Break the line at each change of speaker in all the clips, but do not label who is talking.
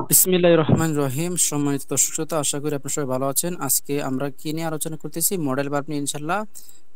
বিসমিল্লাহির রহমানির রহিম। সম্মানিত দর্শক শ্রোতা, আশা করি আপনারা সবাই ভালো আছেন। আজকে আমরা কি নিয়ে আলোচনা করতেছি? মডেল ভার্ব নিয়ে ইনশাল্লাহ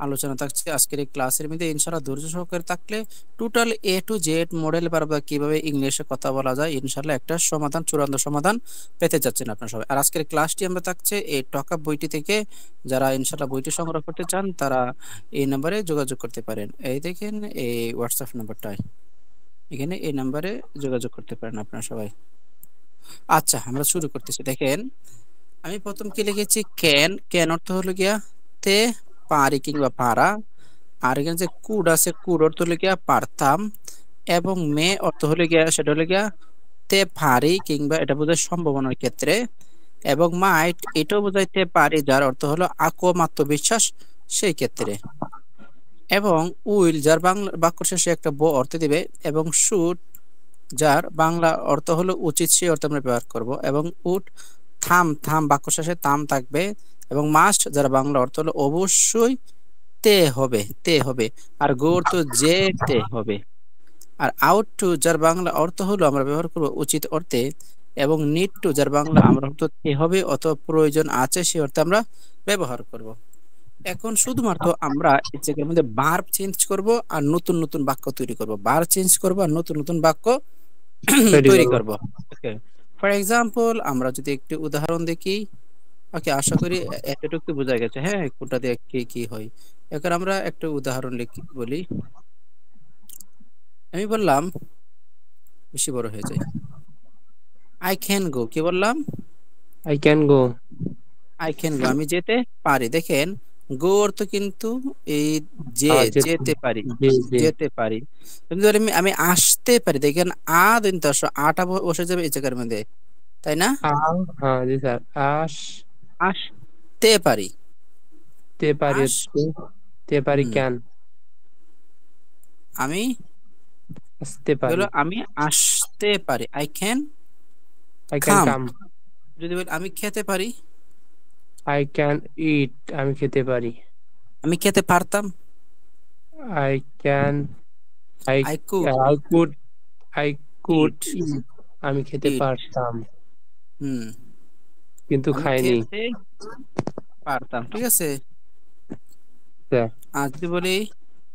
আলোচনা থাকছে আজকের এই ক্লাসের মধ্যে। ইনশাল্লাহ ধৈর্য সহকারে থাকলে total A to Z model verb কিভাবে ইংলিশে কথা বলা যায় ইনশাল্লাহ একটা সমাধান, চূড়ান্ত সমাধান পেতে যাচ্ছেন আপনারা সবাই। আর আজকের ক্লাসটি আমরা থাকছে এই টকআপ বইটি থেকে। যারা ইনশাল্লাহ বইটি সংগ্রহ করতে চান তারা এই নাম্বারে যোগাযোগ করতে পারেন। এই দেখেন এই হোয়াটসঅ্যাপ নাম্বারটায়, এখানে এই নাম্বারে যোগাযোগ করতে পারেন আপনারা সবাই। আচ্ছা, আমরা শুরু করতেছি। দেখেন, আমি প্রথম কি লিখেছি? ক্যান। ক্যান অর্থ হলো গিয়া তে পারি কিংবা পারা। আর এখানে যে কুড আছে, কুড অর্থ হলো গিয়া পারতাম। এবং মে অর্থ হলো গিয়া, সেটা হলো গিয়া তে পারি কিংবা এটা বোঝায় সম্ভাবনার ক্ষেত্রে। এবং মাইট এটাও বোঝাইতে পারি, যার অর্থ হলো আকম, আত্মবিশ্বাস সেই ক্ষেত্রে। এবং উইল যার বাংলা বাক্য শেষে একটা ব অর্থ দিবে। এবং শুড যার বাংলা অর্থ হলো উচিত, সেই অর্থ আমরা ব্যবহার করব। এবং উড থাম, থাম বাক্য শেষে থাম থাকবে। এবং মাস্ট যার বাংলা অর্থ হলো অবশ্যই তে হবে, তে হবে। আর গো অর্থ যেতে হবে। আর আউট টু যার বাংলা অর্থ হলো আমরা ব্যবহার করব উচিত অর্থে। এবং নিড টু যার বাংলা আমরা অর্থ তে হবে অথবা প্রয়োজন আছে সেই অর্থে আমরা ব্যবহার করব। এখন শুধুমাত্র আমরা এই জায়গার মধ্যে ভার্ব চেঞ্জ করব আর নতুন নতুন বাক্য তৈরি করব। ভার্ব চেঞ্জ করব আর নতুন নতুন বাক্য
তৈরি
তৈরি
করবো।
করব। ওকে, ফর এক্সাম্পল আমরা যদি একটি উদাহরণ দেখি। ওকে, আশা করি এতটুকু বোঝা গেছে, হ্যাঁ, কোনটা দিয়ে কি কি হয়। এখন আমরা একটা উদাহরণ বলি। আমি বললাম, বেশি বড় হয়ে যায়। আই ক্যান গো, কি বললাম?
I can go.
I can go, আমি যেতে পারি। দেখেন, গো অর্থ কিন্তু এই যে, যেতে পারি,
জি জি।
যেতে পারি। কিন্তু ধর আমি আসতে পারি, দেখেন আ দিন তো আটা বসে যাবে এই জায়গার মধ্যে, তাই না?
হ্যাঁ জি স্যার। আসতে
আসতে পারি।
পারি
আস
হচ্ছে তে পারি
হুম
ক্যান।
আমি
আসতে পারি।
হলো আমি আসতে পারি, I can
I can
come.
Come.
যদি বলি আমি খেতে পারি,
আই ক্যান ইট। আমি খেতে পারি।
আমি খেতে পারতাম,
I can I
I could
I could I could
eat,
eat. আমি খেতে
ইট
পারতাম
হুম
কিন্তু
আমি
খাইনি।
খেতে পারতাম, ঠিক আছে।
স্যার,
আর যদি বলি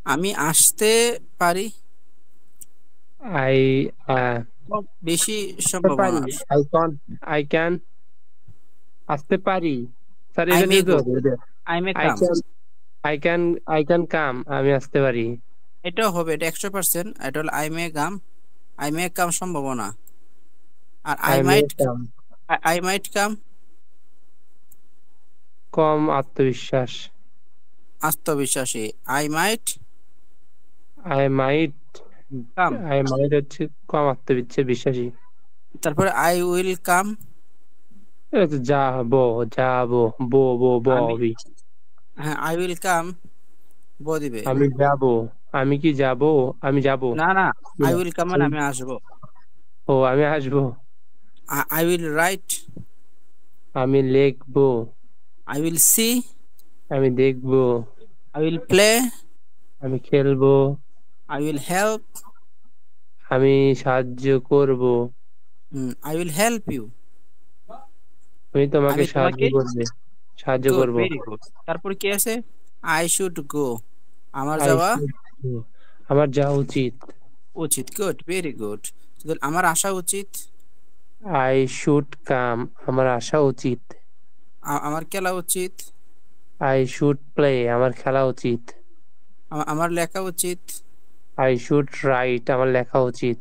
আমি আসতে পারি,
আই
কম বেশি
আসতে পারি।
সম্ভাবনা।
আই ক্যান আসতে পারি। স্যার
আই
এটা
মে
দিতে
গো,
হবে।
I may
I
come.
Can I can I can come. আমি আসতে পারি।
এটাও হবে, এটা 100%। এটা হলো I may come, I may কাম সম্ভাবনা। আর
I may come
I might কাম
কম আত্মবিশ্বাস।
আত্মবিশ্বাসী। I might
I might
come.
I might হচ্ছে কম বিশ্বাসী।
তারপরে আই উইল কাম,
এটা তো যাবো যাবো
আমি,
ববি।
হ্যাঁ, আই উইল কাম ব দিবে।
আমি যাব। আমি কি যাব? আমি যাব।
না না, আই উইল কাম মানে আমি আসবো।
ও আমি আসবো।
আই উইল রাইট,
আমি লিখবো।
আই উইল সি,
আমি দেখবো।
আই উইল প্লে,
আমি খেলবো।
আই উইল হেল্প,
আমি সাহায্য করব।
আই উইল হেল্প ইউ,
আমি তোমাকে
আমি তোমাকে।
সাহায্য
গুড,
করব।
Very good. তারপর কি আছে? আই শুড গো, আমার
আই
যাওয়া
শুড। আমার যাওয়া উচিত।
উচিত। Good, very good. আমার আসা উচিত,
আই শুড কাম। আমার আসা উচিত।
আমার খেলা উচিত,
আই শুড প্লে। আমার খেলা উচিত।
আমার লেখা উচিত।
I should write. আমার লেখা উচিত।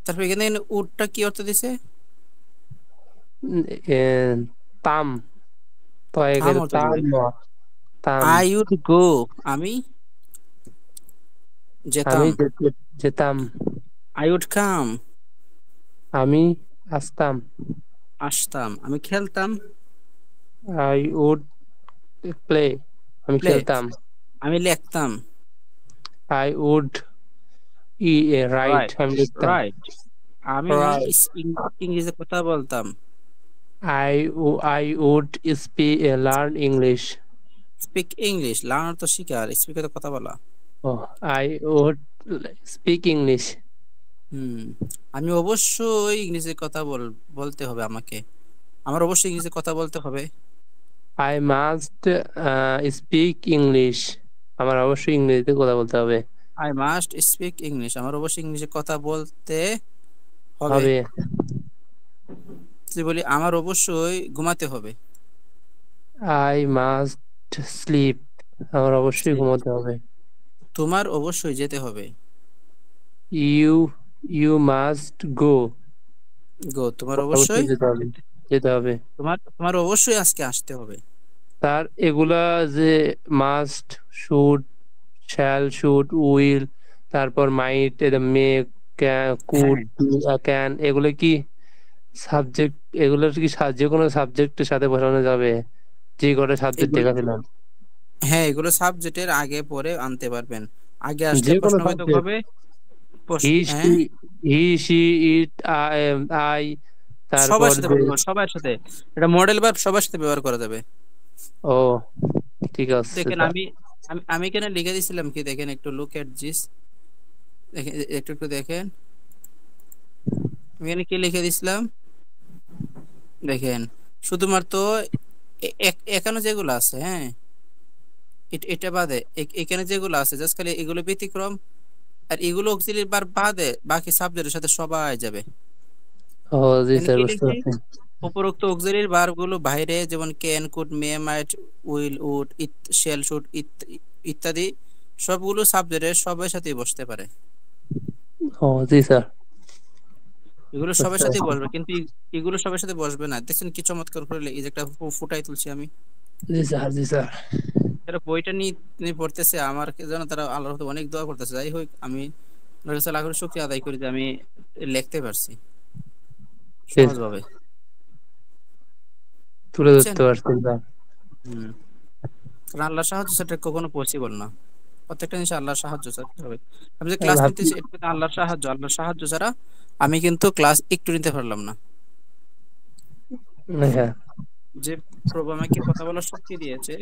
তারপর এখানে উডটা কি অর্থ দিছে?
উম, এ, তাম।
থাম
তয়গের
অর্থ
তাম
দিবে।
তাম।
আই উড গো, আমি
আমি
যেতাম।
যেতাম।
আই উড কাম,
আমি আসতাম।
আসতাম। আমি খেলতাম,
আই উড প্লে। আমি
প্লে।
খেলতাম।
আমি লিখতাম,
আই উড রাইট।
রাইট,
আমি লিখতাম।
রাইট। আমি
রাইট।
ইংরেজিতে কথা বলতাম,
I I would learn English.
Speak English. Learner তো শিকার, স্পিকে তো কথা বলা।
ও আই উড স্পিক ইংলিশ।
হুম, আমি অবশ্যই ইংরেজি কথা বলতে হবে আমাকে। আমার অবশ্যই ইংরেজি কথা বলতে হবে।
I must speak English. আমার অবশ্যই ইংরেজিতে কথা বলতে হবে।
আই মাস্ট স্পিক ইংলিশ, আমার অবশ্যই ইংলিশে কথা বলতে হবে।
হবে।
যদি বলি আমার অবশ্যই ঘুমাতে হবে।
I must sleep. আমার অবশ্যই
Sleep.
ঘুমোতে হবে।
তোমার অবশ্যই যেতে হবে।
You you must go.
Go, তোমার
আমার
অবশ্যই
অবশ্যই যেতে হবে। যেতে হবে।
তোমার তোমার অবশ্যই আজকে আসতে হবে।
তার এগুলা যে must, should, shall, should, will, তারপর মাইট, মে, কুড,
হ্যাঁ,
ক্যান, এগুলো কি সাবজেক্ট? এগুলো কি যে কোনো সাবজেক্টের সাথে বসানো যাবে? যে কটা সাবজেক্ট
এগুলো,
দেখাছিলাম।
হ্যাঁ এগুলো সাবজেক্টের আগে পরে আনতে পারবেন। আগে আসলে
যে কোনো
প্রশ্নবোধক
সাবজেক্ট।
হবে।
হি সি,
হ্যাঁ,
he she, it, I, I, তারপর
সবার সাথে
যে,
বলবো, সবার সাথে। এটা মডেল ভার্ব সবার সাথে ব্যবহার করা যাবে।
ও ঠিক আছে
দেখেন,
তা।
আমি আমি আমি এখানে লিখে দিছিলাম কি, দেখেন একটু লুক এট দিস। দেখেন, একটু একটু দেখেন আমি এখানে কি লিখে দিছিলাম। দেখেন, শুধুমাত্র এখানে যেগুলো আছে, হ্যাঁ এটা বাদে এখানে যেগুলো আছে জাস্ট খালি এগুলো ব্যতিক্রম। আর এগুলো অক্সিলিয়ারি ভার্ব বাদে বাকি সাবজেক্টের সাথে সবাই যাবে।
ও জি
এখানে
স্যার,
কি
বুঝতে
লিখছি,
পারছি।
উপরোক্ত অক্সিলিয়ারি ভার্ব গুলো বাইরে, যেমন can, could, may, might, will, would, shall, should ইত্যাদি, সবগুলো সাবজেক্টের সবার সাথে বসতে পারে।
ও জি স্যার,
এগুলো সবার
বুঝতে
সাথে
পারছি।
বসবে, কিন্তু এগুলো সবার সাথে বসবে না। দেখছেন কি চমৎকার করে এই যে একটা ফুটাই তুলছি আমি।
জি স্যার, জি স্যার।
যারা বইটা নিয়ে নিয়ে পড়তেছে আমার যেন তারা আল্লাহর হাতে অনেক দোয়া করতেছে। যাই হোক, আমি আল্লাহর কাছে লাখ কোটি শুকরিয়া আদায় করি যে আমি লিখতে পারছি
জি
সহজভাবে।
স্যার, তুলে
বুঝছেন?
ধরতে পারছি স্যার।
হুম, কারণ আল্লাহর সাহায্য সেটা কখনো পসিবল না। প্রত্যেকটা জিনিস আল্লাহর সাহায্য চাইতে হবে। আমি যে
আমি
ক্লাস
ভাবছি।
নিতেছি এটা কিন্তু আল্লাহর সাহায্য ছাড়া আমি কিন্তু ক্লাস একটু নিতে পারলাম না।
হ্যাঁ।
যে প্রভু আমাকে কথা বলার শক্তি দিয়েছে,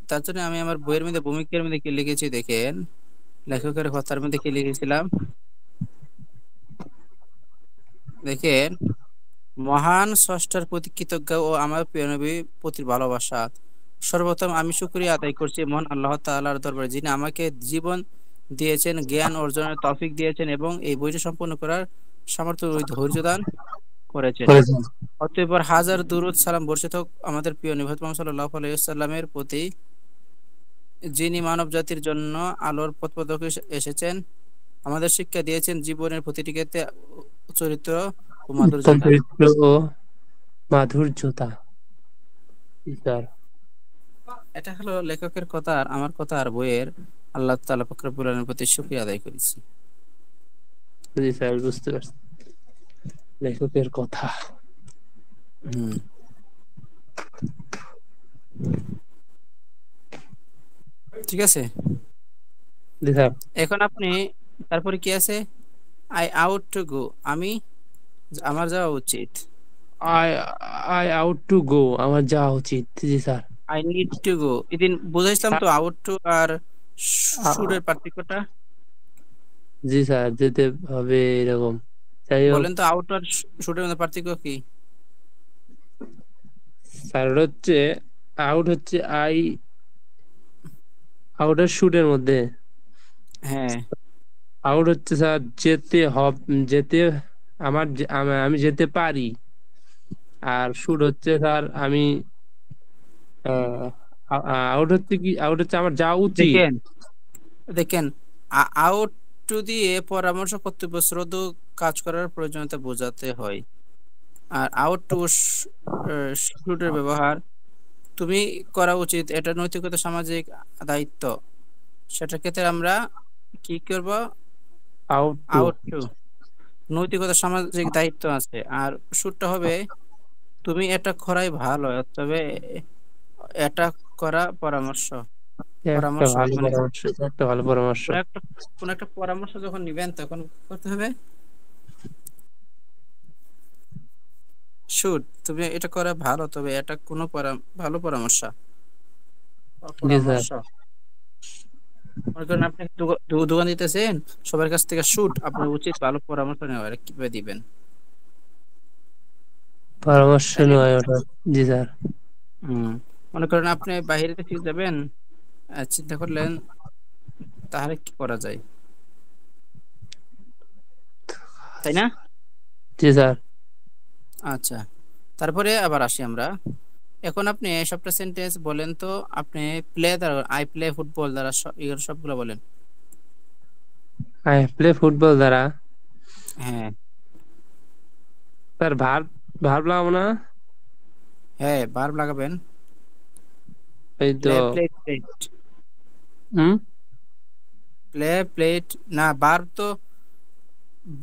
তার জন্য আমি আমার বইয়ের মধ্যে ভূমিকার মধ্যে কি লিখেছি দেখেন, লেখকের কথার মধ্যে কি লিখেছিলাম দেখেন, মহান স্রষ্টার প্রতি কৃতজ্ঞ ও আমার প্রিয় নবী প্রতি ভালোবাসা। সর্বপ্রথম আমি শুকরিয়া আদায় করছি মহান আল্লাহ তাআলার দরবারে, যিনি আমাকে জীবন দিয়েছেন, জ্ঞান অর্জনের তৌফিক দিয়েছেন এবং এই বইটি সম্পূর্ণ করার সামর্থ্য ও ধৈর্য দান করেছেন।
করেছেন।
অতঃপর হাজার দুরূদ সালাম বর্ষিত হোক আমাদের প্রিয় নবী হযরত মুহাম্মদ সাল্লাল্লাহু আলাইহি ওয়াসাল্লামের প্রতি, যিনি মানব জাতির জন্য আলোর পথপ্রদর্শক এসেছেন, আমাদের শিক্ষা দিয়েছেন জীবনের প্রতিটি ক্ষেত্রে চরিত্র ও
উত্তম
মাধুর্যতা।
চরিত্র ও মাধুর্যতা। জি স্যার।
এটা হলো লেখকের কথা আর আমার কথা আর বইয়ের। আল্লাহ তাআলা পাক রব্বুল আলামিনের প্রতি শুকরিয়া আদায় করেছি।
জি স্যার, বুঝতে পারছি লেখকের কথা।
হুম, ঠিক আছে।
জি স্যার।
এখন আপনি, তারপরে কি আছে, আই আউট টু গো, আমি, আমার যাওয়া উচিত।
I I ought to go. আমার যাওয়া উচিত। জি sir.
I need to go, এদিন বুঝাইছিলাম
আ-
তো আউট টু আর শুডের
আ-
পার্থক্যটা।
জি স্যার, যেতে হবে এরকম। যাই হোক
বলেন তো আউট আর শুডের মধ্যে পার্থক্য কি?
স্যার, ওটা হচ্ছে আউট হচ্ছে আই, আউট আর শুটের মধ্যে।
হ্যাঁ,
আউট হচ্ছে স্যার যেতে, আমি যেতে পারি। আর শুট হচ্ছে স্যার আমি, আউট হচ্ছে কি, আউট হচ্ছে আমার যাওয়া উচিত।
দেখেন দেখেন আউট টু দিয়ে পরামর্শ, কর্তব্য, শ্রদ্ধ, কাজ করার প্রয়োজনীয়তা বোঝাতে হয়। আর আউট টু শুডের ব্যবহার তুমি করা উচিত, এটা নৈতিকতা, সামাজিক দায়িত্ব। সেটার ক্ষেত্রে আমরা কি করব,
আউট টু।
আউট টু নৈতিকতা, সামাজিক দায়িত্ব আছে। আর শুটটা হবে তুমি এটা করাই ভালো, তবে এটা করা পরামর্শ।
একটা
পরামর্শ
ভালো
মানে
পরামর্শ, একটা ভালো পরামর্শ।
কোন একটা কোন একটা পরামর্শ যখন নিবেন তখন করতে হবে শুট, তুমি এটা করা ভালো, তবে এটা কোনো ভালো পরামর্শ
জি স্যার।
পরামর্শ মনে করেন আপনি দোকান দিতেছেন, সবার কাছ থেকে শুট, আপনার উচিত ভালো পরামর্শ নেওয়া কিভাবে দিবেন,
পরামর্শ
তাই না?
নেওয়া ওটা। জি স্যার।
হুম। মনে করেন আপনি বাইরে থেকে যাবেন, চিন্তা করলেন, তাহলে কি করা যায়, তাই না?
জি স্যার।
আচ্ছা, তারপরে আবার আসি আমরা। এখন আপনি সবটা সেন্টেন্স বলেন তো। আপনি প্লে দ্বারা, আই প্লে ফুটবল দ্বারা এগুলো সবগুলো বলেন।
আই প্লে ফুটবল দ্বারা।
হ্যাঁ।
স্যার ভার্ব, ভার্ব লাগাবো না?
হ্যাঁ, ভার্ব লাগাবেন।
এই তো।
Play plate plate.
হুম।
প্লে প্লেট, না ভার্ব তো,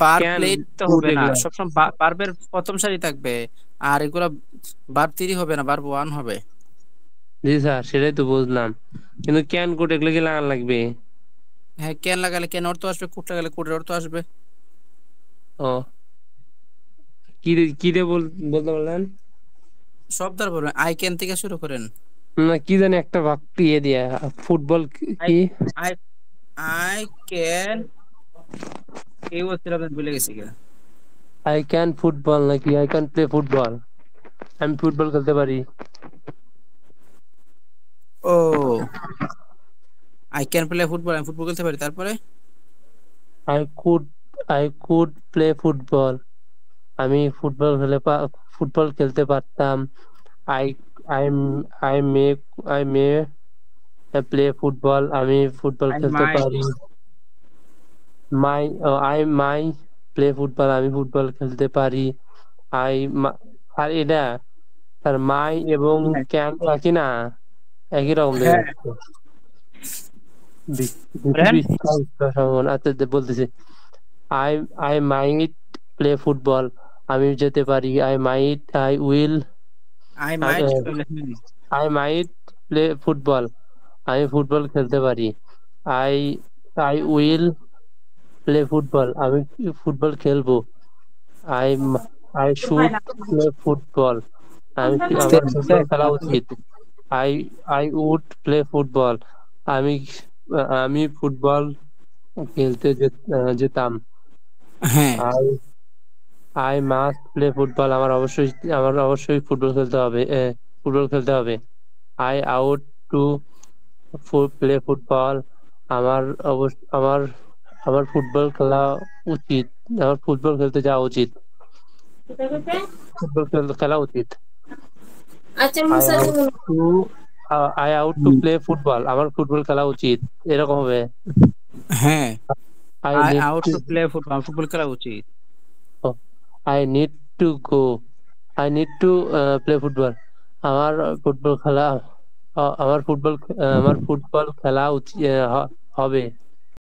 বার
ক্যান,
প্লেট তো
উড
হবে না,
এগুলা।
সবসময় বার্বের প্রথম সারি থাকবে। আর এগুলো বার 3 হবে না, বার 1 হবে।
জি স্যার, সেটাই তো বুঝলাম, কিন্তু ক্যান কোড এগুলো কি লাগান লাগবে?
হ্যাঁ, ক্যান লাগালে ক্যান অর্থ আসবে, কুট লাগালে কুটের অর্থ আসবে।
ও, কি দিয়ে বলতে পারলেন?
সব দ্বারা বলবেন, আই ক্যান থেকে শুরু করেন।
না, কি জানি একটা বাক্য ইয়ে দিয়া, ফুটবল
আই
কি?
আই আই ক্যান, এই বলছিলাম আমি ভুলে গেছি গা।
আই ক্যান ফুটবল নাকি আই ক্যান প্লে ফুটবল? আমি ফুটবল খেলতে পারি।
ও, আই ক্যান প্লে ফুটবল, আমি ফুটবল খেলতে পারি, তারপরে
I could, I could play football. আমি ফুটবল খেলতে পারতাম। I I I may I may play football. আমি ফুটবল
আই
খেলতে
মাই।
পারি। মাই আই মাই প্লে ফুটবল। আমি ফুটবল খেলতে পারি। আই আর এটা আর মাই এবং ক্যান কি না একই রকম দেখা
হ্যাঁ,
যাচ্ছে। বেশি
বলেন।
সম্ভাবনা। আচ্ছা, বলতেছি। I I might play football. আমি যেতে পারি। I will
I might.
I might play football. আমি ফুটবল খেলতে পারি। I I will play football. আমি ফুটবল খেলবো। I I should play football. আমার ফুটবল খেলা উচিত। I I would play football. আমি আমি ফুটবল খেলতে যেতাম।
হ্যাঁ,
I I must play football. আমার অবশ্যই ফুটবল খেলতে হবে, ফুটবল খেলতে হবে। I ought to play football. আমার আমার আমার ফুটবল খেলা উচিত। আমার ফুটবল খেলতে যাওয়া উচিত। খেলা উচিত। I ought two I ought to play football. আমার ফুটবল খেলা উচিত, এরকম হবে।
হ্যাঁ,
I
I
need
out
to
two play football, football খেলা উচিত।
I need to go I need two play football. আমার ফুটবল খেলা আমার ফুটবল খেলা উচিত হবে।